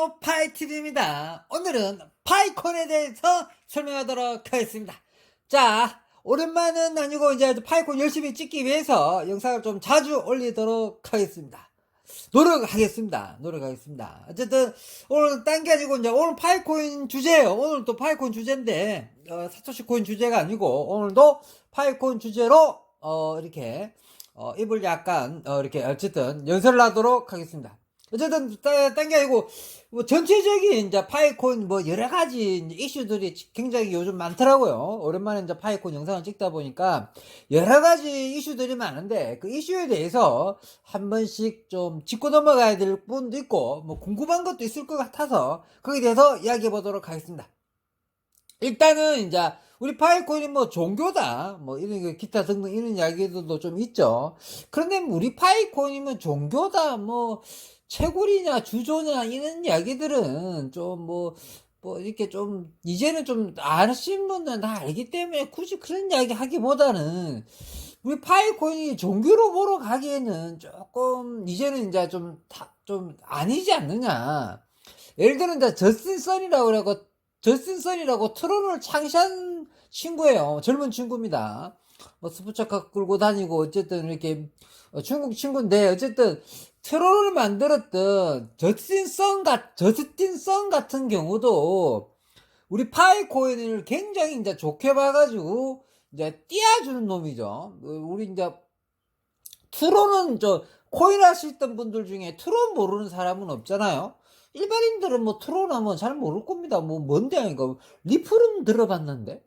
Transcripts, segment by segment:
안녕하세요, 파이TV입니다. 오늘은 파이콘에 대해서 설명하도록 하겠습니다. 자, 오랜만은 아니고 이제 파이콘 열심히 찍기 위해서 영상을 좀 자주 올리도록 하겠습니다. 노력하겠습니다. 어쨌든 오늘 딴 게 아니고 이제 오늘 파이코인 주제예요. 오늘 또 파이코인 주제인데 사토시 코인 주제가 아니고 오늘도 파이코인 주제로 이렇게 입을 약간 이렇게 어쨌든 연설을 하도록 하겠습니다. 어쨌든 딴 게 아니고 뭐 전체적인 이제 파이콘 뭐 여러 가지 이슈들이 굉장히 요즘 많더라고요. 오랜만에 이제 파이콘 영상을 찍다 보니까 여러 가지 이슈들이 많은데 그 이슈에 대해서 한 번씩 좀 짚고 넘어가야 될 부분도 있고 뭐 궁금한 것도 있을 것 같아서 거기에 대해서 이야기해 보도록 하겠습니다. 일단은 이제 우리 파이콘이 뭐 종교다 뭐 이런 기타 등등 이런 이야기들도 좀 있죠. 그런데 우리 파이콘이면 종교다 뭐 채굴이냐 주조냐 이런 이야기들은 좀 뭐 이렇게 좀 이제는 좀 아시는 분들은 다 알기 때문에 굳이 그런 이야기 하기보다는 우리 파이콘이 종교로 보러 가기에는 조금 이제는 이제 좀 아니지 않느냐. 예를 들어 이제 저스틴 선이라고 트론을 창시한 친구예요. 젊은 친구입니다. 뭐 스포츠카 끌고 다니고 어쨌든 이렇게 중국 친구인데 어쨌든 트론을 만들었던 저스틴 선 같은 경우도 우리 파이코인을 굉장히 이제 좋게 봐가지고 이제 띄워주는 놈이죠. 우리 이제 트론은 코인 하시던 분들 중에 트론 모르는 사람은 없잖아요. 일반인들은 뭐 트론 하면 잘 모를 겁니다. 뭐 뭔데 아니까 리플은 들어봤는데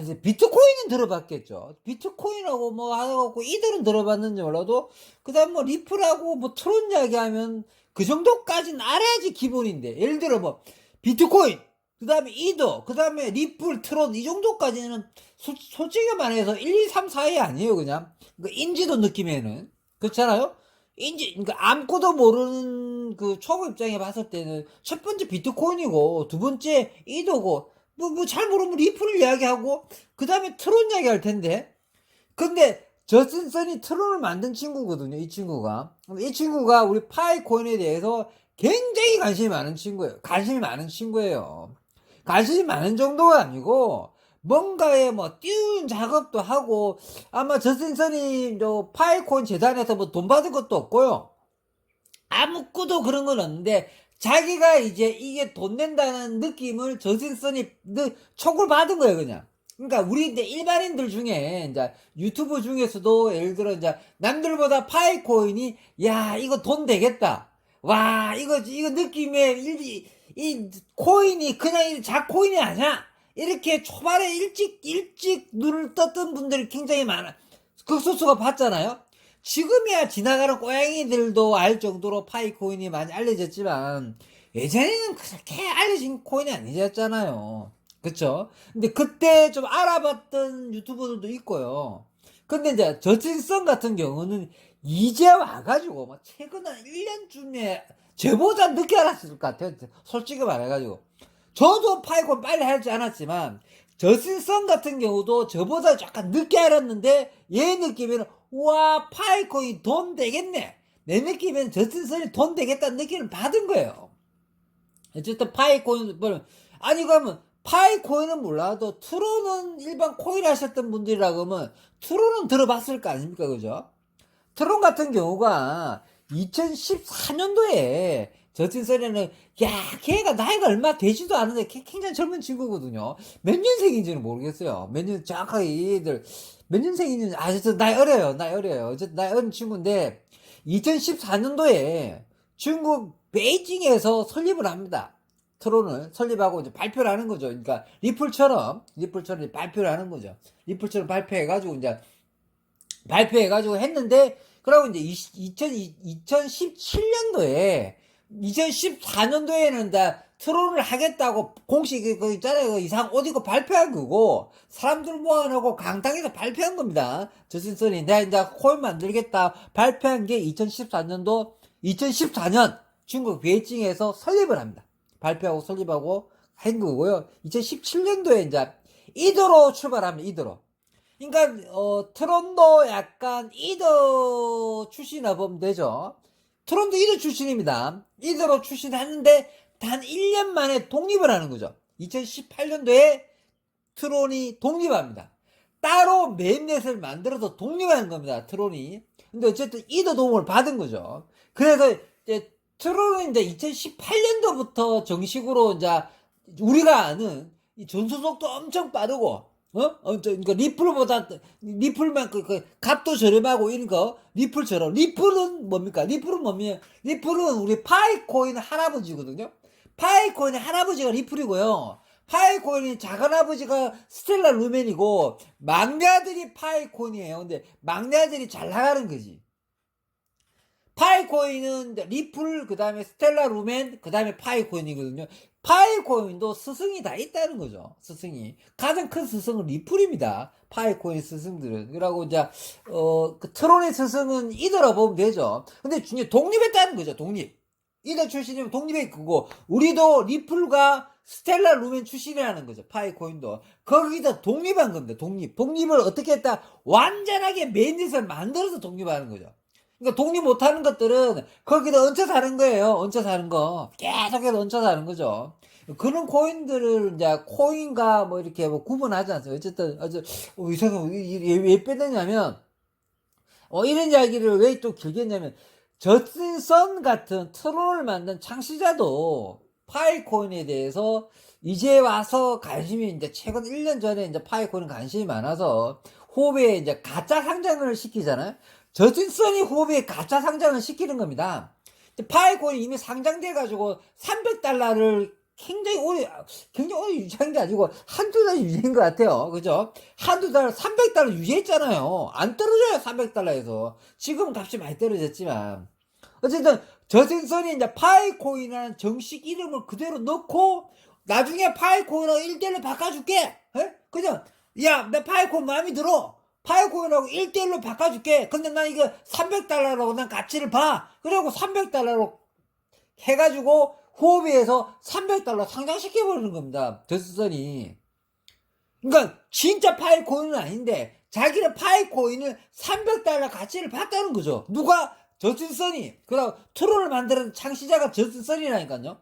이제 비트코인은 들어봤겠죠. 비트코인하고 뭐 하고 이들은 들어봤는지 몰라도 그다음 뭐 리플하고 뭐 트론 이야기하면 그 정도까지는 알아야지 기본인데 예를 들어 뭐 비트코인 그다음에 이더 그다음에 리플 트론 이 정도까지는 솔직히 말해서 1, 2, 3, 4위 아니에요 그냥 그 인지도 느낌에는 그렇잖아요. 그러니까 아무것도 모르는 그 초보 입장에 봤을 때는 첫 번째 비트코인이고 두 번째 이더고 뭐 잘 모르면 리플을 이야기하고 그 다음에 트론 이야기 할 텐데 근데 저스틴 선이 트론을 만든 친구거든요. 이 친구가 우리 파이코인에 대해서 굉장히 관심이 많은 친구예요. 관심이 많은 정도가 아니고 뭔가에 뭐 띄운 작업도 하고 아마 저스틴 선이 파이코인 재단에서 뭐 돈 받은 것도 없고요. 아무것도 그런 건 없는데 자기가 이제 이게 돈 낸다는 느낌을 저스틴선이 촉을 받은 거예요 그냥. 그러니까 우리 이제 일반인들 중에 이제 유튜브 중에서도 예를 들어 이제 남들보다 파이코인이 야 이거 돈 되겠다. 와 이거 느낌에 이 코인이 그냥 작코인이 아니야. 이렇게 초반에 일찍 눈을 떴던 분들이 굉장히 많아. 극소수가 봤잖아요. 지금이야 지나가는 고양이들도 알 정도로 파이코인이 많이 알려졌지만 예전에는 그렇게 알려진 코인이 아니었잖아요. 그쵸? 근데 그때 좀 알아봤던 유튜버들도 있고요. 근데 이제 저진성 같은 경우는 이제 와가지고 뭐 최근 한 1년쯤에 저보다 늦게 알았을 것 같아요. 솔직히 말해가지고. 저도 파이콘 빨리 알지 않았지만 저진성 같은 경우도 저보다 약간 늦게 알았는데 얘 느낌에는 와 파이코인 돈 되겠네 내 느낌엔 저스틴선이 돈 되겠다는 느낌을 받은 거예요. 어쨌든 파이코인 아니 그러면 파이코인은 몰라도 트론은 일반 코인 하셨던 분들이라고 하면 트론은 들어봤을 거 아닙니까 그죠? 트론 같은 경우가 2014년도에 저스틴선에는 야 걔가 나이가 얼마 되지도 않은데 걔 굉장히 젊은 친구거든요. 몇 년생인지는 모르겠어요. 몇 년 정확하게 얘들 몇 년생인지 저 나이 어려요. 어쨌든 나이 어린 친구인데 2014년도에 중국 베이징에서 설립을 합니다. 트론을 설립하고 이제 발표를 하는 거죠. 그러니까 리플처럼 발표를 하는 거죠. 리플처럼 발표해가지고 했는데 그러고 이제 2014년도에는 다 트론을 하겠다고 공식 그 있잖아요. 그 이상 어디 고 발표한 거고 사람들 모아놓고 강당에서 발표한 겁니다. 저스틴선이 내가 이제 코인 만들겠다 발표한 게 2014년 중국 베이징에서 설립을 합니다. 발표하고 설립하고 한 거고요. 2017년도에 이제 이더로 출발합니다. 이더로. 그러니까 트론도 약간 이더 출신이라 보면 되죠. 트론도 이더 출신입니다. 이더로 출신했는데 단 1년 만에 독립을 하는 거죠. 2018년도에 트론이 독립합니다. 따로 맵넷을 만들어서 독립하는 겁니다. 트론이. 근데 어쨌든 이더 도움을 받은 거죠. 그래서 이제 트론은 이제 2018년도부터 정식으로 이제 우리가 아는 이 전소속도 엄청 빠르고 그러니까 리플만 그 값도 저렴하고 이런 거 리플처럼. 리플은 뭡니까? 리플은 우리 파이코인 할아버지거든요. 파이코인의 할아버지가 리플이고요. 파이코인이 작은아버지가 스텔라 루멘이고 막내 아들이 파이코인이에요. 근데 막내 아들이 잘 나가는 거지. 파이코인은 리플, 그 다음에 스텔라 루멘, 그 다음에 파이코인이거든요. 파이코인도 스승이 다 있다는 거죠. 스승이. 가장 큰 스승은 리플입니다. 파이코인 스승들은. 그러고 이제, 그 트론의 스승은 이더라 보면 되죠. 근데 독립했다는 거죠. 독립. 이더 출신이면 독립했고, 우리도 리플과 스텔라 루멘 출신이라는 거죠. 파이코인도. 거기다 독립한 겁니다. 독립을 어떻게 했다? 완전하게 메인넷을 만들어서 독립하는 거죠. 그러니까 독립 못하는 것들은 거기다 얹혀 사는 거예요. 얹혀 사는 거. 계속해서 얹혀 사는 거죠. 그런 코인들을 이제 코인과 뭐 이렇게 뭐 구분하지 않습니다. 어쨌든 이상한 왜 빼느냐면 이런 이야기를 왜 또 길게 했냐면 저스틴 선 같은 트론을 만든 창시자도 파이코인에 대해서 이제 와서 관심이 이제 최근 1년 전에 이제 파이코인 관심이 많아서 호흡에 이제 가짜 상장을 시키잖아요. 저스틴 선이 호흡에 가짜 상장을 시키는 겁니다. 파이코인이 이미 상장돼가지고 300달러를 굉장히 오래 유지한 게 아니고 한두 달 유지한 것 같아요. 그죠? 한두 달 300달러 유지했잖아요. 안 떨어져요. 300달러에서. 지금 값이 많이 떨어졌지만. 어쨌든 저스틴 선이 이제 파이코인이라는 정식 이름을 그대로 넣고 나중에 파이코인하고 1대1로 바꿔줄게. 에? 그죠? 야, 나 파이코인 마음에 들어. 파이코인하고 1대1로 바꿔줄게. 근데 난 이거 300달러라고 난 가치를 봐. 그리고 300달러로 해가지고 후오비에서 300달러 상장시켜버리는 겁니다. 저스선이. 그러니까 진짜 파이코인은 아닌데 자기는 파이코인을 300달러 가치를 봤다는 거죠. 누가? 저스선이. 그다음 트론을 만드는 창시자가 저스선이라니까요.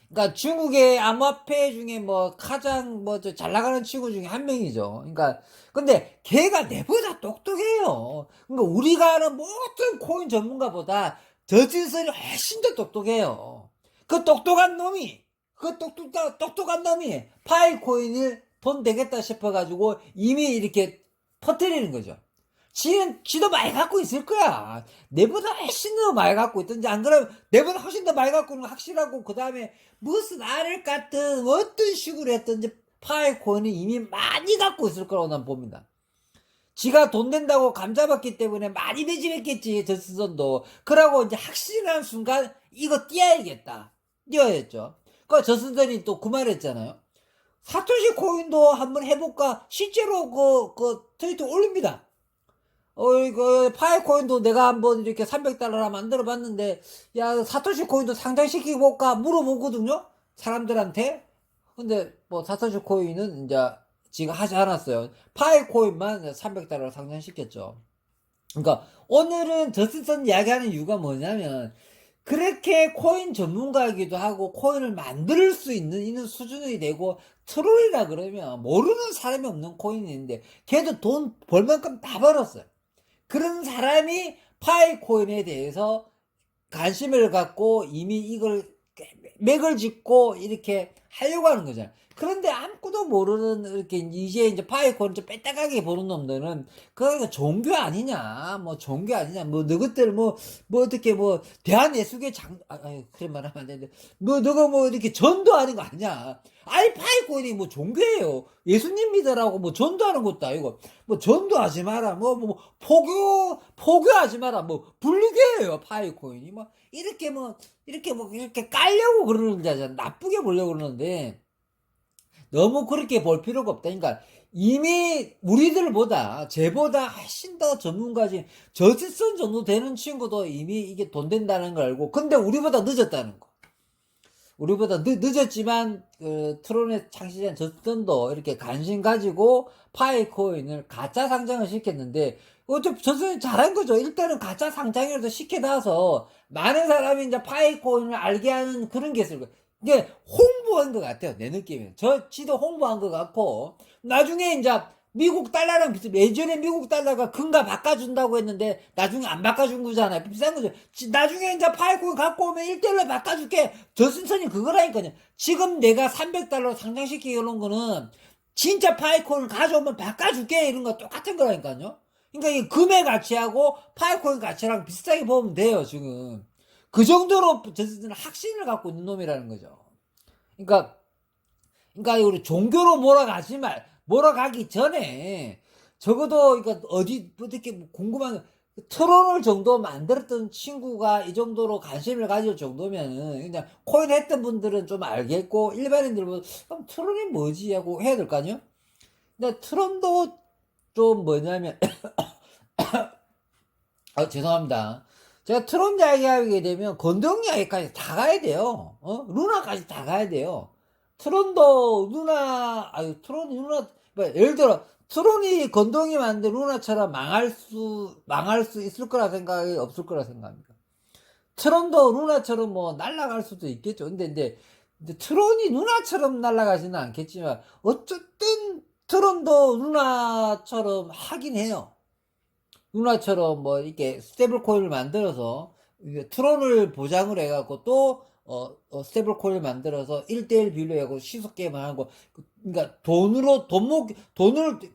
그러니까 중국의 암호화폐 중에 뭐 가장 잘 나가는 친구 중에 한 명이죠. 그러니까 근데 걔가 내보다 똑똑해요. 그러니까 우리가 아는 모든 코인 전문가보다 저진선이 훨씬 더 똑똑해요. 그 똑똑한 놈이 파이코인을 돈 되겠다 싶어가지고 이미 이렇게 퍼뜨리는 거죠. 지도 많이 갖고 있을 거야. 내보다 훨씬 더 많이 갖고 있든지, 안 그러면 내보다 훨씬 더 많이 갖고 있는 거 확실하고, 그 다음에 무슨 알을 깠든 어떤 식으로 했든지 파이코인이 이미 많이 갖고 있을 거라고 난 봅니다. 지가 돈 된다고 감잡았기 때문에 많이 매집했겠지, 저스선도. 그러고 이제 확실한 순간 이거 띄어야겠다. 띄어야겠죠. 그 저스선이 또 그 말 했잖아요. 사토시 코인도 한번 해볼까? 실제로 그 트위터 올립니다. 이거 파이코인도 내가 한번 이렇게 300달러라 만들어 봤는데, 야, 사토시 코인도 상장시키고 볼까? 물어보거든요? 사람들한테. 근데 사토시 코인은 이제 지금 하지 않았어요. 파이코인만 300달러 상장시켰죠. 그러니까 오늘은 저스틴 이야기하는 이유가 뭐냐면, 그렇게 코인 전문가이기도 하고 코인을 만들 수 있는 수준이 되고 트롤이라 그러면 모르는 사람이 없는 코인이 있는데 걔도 돈 벌 만큼 다 벌었어요. 그런 사람이 파이코인에 대해서 관심을 갖고 이미 이걸 맥을 짚고 이렇게 하려고 하는 거잖아요. 그런데 아무것도 모르는 이렇게 이제 파이코인 좀 빼딱하게 보는 놈들은 그거 종교 아니냐, 종교 아니냐, 너희들 어떻게 대한예수계 그런 말 하면 안 되는데 너가 이렇게 전도하는 거 아니냐. 아니 파이코인이 종교예요. 예수님 믿으라고 전도하는 것도 아니고 전도하지 마라, 포교하지 마라, 불교예요 파이코인이. 이렇게 깔려고 그러는 자잖아. 나쁘게 보려고 그러는데 너무 그렇게 볼 필요가 없다. 그러니까 이미 쟤보다 훨씬 더 전문가지, 저지선 정도 되는 친구도 이미 이게 돈 된다는 걸 알고, 근데 우리보다 늦었다는 거. 우리보다 늦었지만 트론의 창시자인 저스틴도 이렇게 관심 가지고 파이코인을 가짜 상장을 시켰는데 저스틴이 잘한 거죠. 일단은 가짜 상장이라도 시켜놔서 많은 사람이 이제 파이코인을 알게 하는 그런 게 있을 거예요. 이게 홍보한 것 같아요. 내 느낌에. 지도 홍보한 것 같고 나중에 이제 미국 달러랑 예전에 미국 달러가 금가 바꿔준다고 했는데 나중에 안 바꿔준 거잖아요. 비싼 거죠. 나중에 이제 파이코인 갖고 오면 1달러 바꿔줄게. 저승선이 그거라니까요. 지금 내가 300달러 상장시키게 놓은 거는 진짜 파이코인 가져오면 바꿔줄게 이런 거 똑같은 거라니까요. 그러니까 이 금의 가치하고 파이코인 가치랑 비슷하게 보면 돼요. 지금 그 정도로 저승선은 확신을 갖고 있는 놈이라는 거죠. 그러니까 우리 종교로 몰아가기 전에 적어도 어디 어떻게 궁금한 트론을 정도 만들었던 친구가 이 정도로 관심을 가질 정도면은 그냥 코인 했던 분들은 좀 알겠고 일반인들은 그럼 트론이 뭐지 하고 해야 될 거 아니에요? 근데 트론도 좀 뭐냐면 죄송합니다. 제가 트론 이야기하게 되면 건동 이야기까지 다 가야 돼요. 루나까지 다 가야 돼요. 트론도 트론이 루나, 예를 들어, 트론이 건동이 만든 루나처럼 망할 수 있을 거라 생각이 없을 거라 생각합니다. 트론도 루나처럼 뭐 날아갈 수도 있겠죠. 근데 트론이 루나처럼 날아가지는 않겠지만, 어쨌든 트론도 루나처럼 하긴 해요. 루나처럼 뭐 이렇게 스테이블 코인을 만들어서 트론을 보장을 해갖고 또 스테이블 코인을 만들어서 1대1 비율로 하고 시속 게임을 하고 그러니까 돈을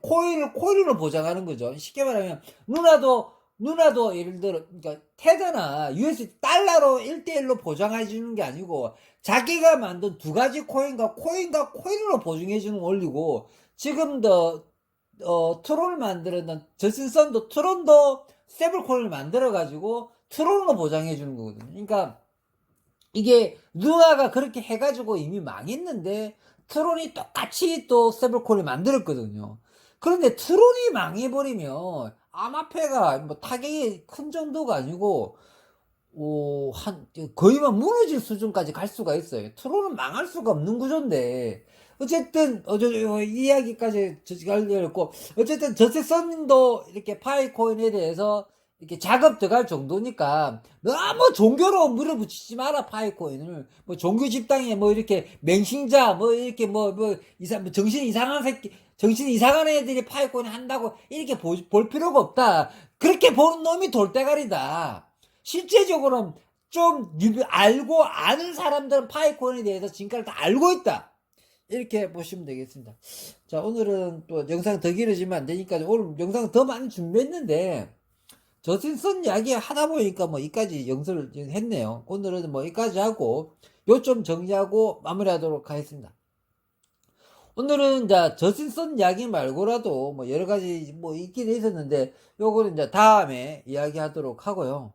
코인으로 보장하는 거죠. 쉽게 말하면 누나도 예를 들어 그러니까 테더나 USD 달러로 1대1로 보장해 주는 게 아니고 자기가 만든 두 가지 코인과 코인으로 보증해 주는 원리고 지금 트론을 만들었는 저신선도 트론도 스테이블 코인을 만들어 가지고 트론으로 보장해 주는 거거든요. 그러니까 이게 누나가 그렇게 해가지고 이미 망했는데 트론이 똑같이 또 스테이블 코인을 만들었거든요. 그런데 트론이 망해버리면 암호화폐가 뭐 타격이 큰 정도가 아니고 거의만 무너질 수준까지 갈 수가 있어요. 트론은 망할 수가 없는 구조인데 어쨌든 이 이야기까지 알려졌고 어쨌든 저세선님도 이렇게 파이코인에 대해서 이렇게 작업 들어갈 정도니까 너무 종교로 물어붙이지 마라. 파이코인을 뭐 종교 집단에 뭐 이렇게 맹신자 뭐 이렇게 뭐 정신 이상한 새끼 정신 이상한 애들이 파이코인 한다고 이렇게 볼 필요가 없다. 그렇게 보는 놈이 돌대가리다. 실제적으로는 좀 알고 아는 사람들은 파이코인에 대해서 지금까지 다 알고 있다. 이렇게 보시면 되겠습니다. 자, 오늘은 또 영상 더 길어지면 안 되니까 오늘 영상 더 많이 준비했는데 저승선 이야기 하다 보니까 뭐 이까지 영상을 했네요. 오늘은 뭐 이까지 하고 요점 정리하고 마무리하도록 하겠습니다. 오늘은 이제 저승선 이야기 말고라도 뭐 여러 가지 뭐 있긴 있었는데 요거는 이제 다음에 이야기하도록 하고요.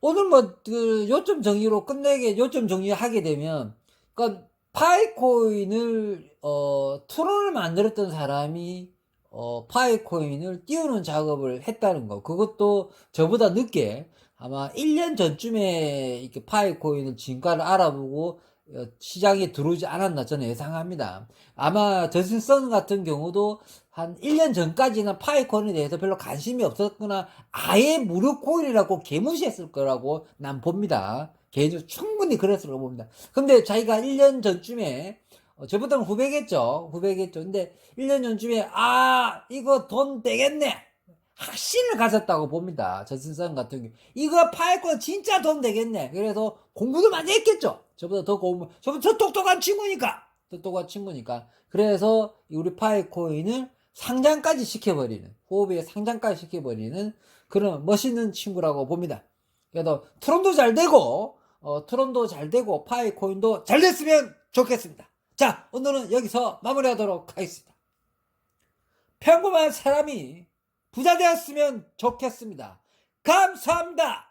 오늘 뭐 요점 정리로 요점 정리하게 되면 그러니까 파이코인을 트론을 만들었던 사람이 파이코인을 띄우는 작업을 했다는 거. 그것도 저보다 늦게 아마 1년 전쯤에 이렇게 파이코인을 진가를 알아보고 시장에 들어오지 않았나 저는 예상합니다. 아마 저신선 같은 경우도 한 1년 전까지는 파이코인에 대해서 별로 관심이 없었거나 아예 무료 코인이라고 개무시했을 거라고 난 봅니다. 개인적으로 충분히 그랬을 거라고 봅니다. 근데 자기가 1년 전쯤에 저보다는 후배겠죠. 근데 1년 전쯤에 이거 돈 되겠네. 확신을 가졌다고 봅니다. 저승선 같은 경우. 이거 파이코인 진짜 돈 되겠네. 그래서 공부도 많이 했겠죠. 저보다 더 똑똑한 친구니까. 그래서 우리 파이코인을 상장까지 시켜버리는, 호흡에 상장까지 시켜버리는 그런 멋있는 친구라고 봅니다. 그래도 트론도 잘 되고, 파이코인도 잘 됐으면 좋겠습니다. 자, 오늘은 여기서 마무리하도록 하겠습니다. 평범한 사람이 부자 되었으면 좋겠습니다. 감사합니다.